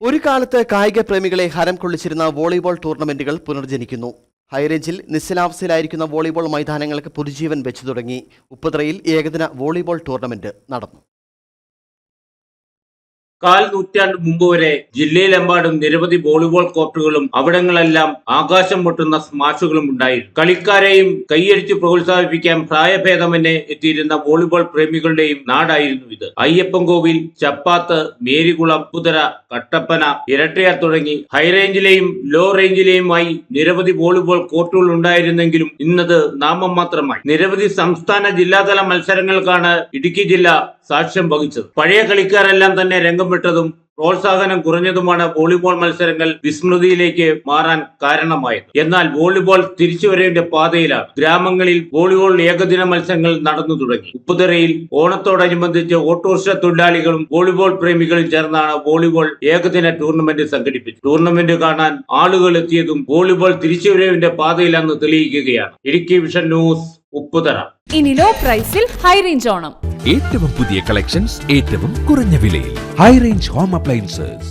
ഒരു കാലത്ത് കായിക പ്രേമികളെ ഹരം കൊള്ളിച്ചിരുന്ന വോളിബോൾ ടൂർണമെന്റുകൾ പുനർജനിക്കുന്നു. ഹൈറേഞ്ചിൽ നിശ്ചലാവസ്ഥയിലായിരിക്കുന്ന വോളിബോൾ മൈതാനങ്ങൾക്ക് പുതുജീവൻ വെച്ചു തുടങ്ങി. ഉപ്പുതറയിൽ ഏകദിന വോളിബോൾ ടൂർണമെന്റ് നടന്നു. കാൽ നൂറ്റാണ്ട് മുമ്പ് വരെ ജില്ലയിലെമ്പാടും നിരവധി വോളിബോൾ കോർട്ടുകളും അവിടങ്ങളെല്ലാം ആകാശം മുട്ടുന്ന സ്മാഷുകളും ഉണ്ടായിരുന്നു. കളിക്കാരെയും കൈയടിച്ച് പ്രോത്സാഹിപ്പിക്കാൻ പ്രായഭേദമന്യേ എത്തിയിരുന്ന വോളിബോൾ പ്രേമികളുടെയും നാടായിരുന്നു ഇത്. അയ്യപ്പൻകോവിൽ, ചപ്പാത്ത്, മേരികുളം, ഉപ്പുതറ, കട്ടപ്പന, ഇരട്ടയാർ തുടങ്ങി ഹൈറേഞ്ചിലെയും ലോ റേഞ്ചിലെയുമായി നിരവധി വോളിബോൾ കോർട്ടുകൾ ഉണ്ടായിരുന്നെങ്കിലും ഇന്നത് നാമം മാത്രമായി. നിരവധി സംസ്ഥാന ജില്ലാതല മത്സരങ്ങൾക്കാണ് ഇടുക്കി ജില്ല സാക്ഷ്യം വഹിച്ചത്. പഴയ കളിക്കാരെല്ലാം തന്നെ രംഗം വിട്ടതും പ്രോത്സാഹനം കുറഞ്ഞതുമാണ് വോളിബോൾ മത്സരങ്ങൾ വിസ്മൃതിയിലേക്ക് മാറാൻ കാരണമായത്. എന്നാൽ വോളിബോൾ തിരിച്ചുവരവിന്റെ പാതയിലാണ്. ഗ്രാമങ്ങളിൽ വോളിബോൾ ഏകദിന മത്സരങ്ങൾ നടന്നു തുടങ്ങി. ഉപ്പുതറയിൽ ഓണത്തോടനുബന്ധിച്ച് ഓട്ടോറിക്ഷ തൊഴിലാളികളും വോളിബോൾ പ്രേമികളും ചേർന്നാണ് വോളിബോൾ ഏകദിന ടൂർണമെന്റ് സംഘടിപ്പിച്ചത്. ടൂർണമെന്റ് കാണാൻ ആളുകൾ എത്തിയതും വോളിബോൾ തിരിച്ചുവരവിന്റെ പാതയിലാണെന്ന് തെളിയിക്കുകയാണ്. Idukki vision news, Upputhara. ഇനി ലോ പ്രൈസിൽ ഹൈ റേഞ്ച് ഓണം. ഏറ്റവും പുതിയ കളക്ഷൻസ് ഏറ്റവും കുറഞ്ഞ വിലയിൽ. High range home appliances.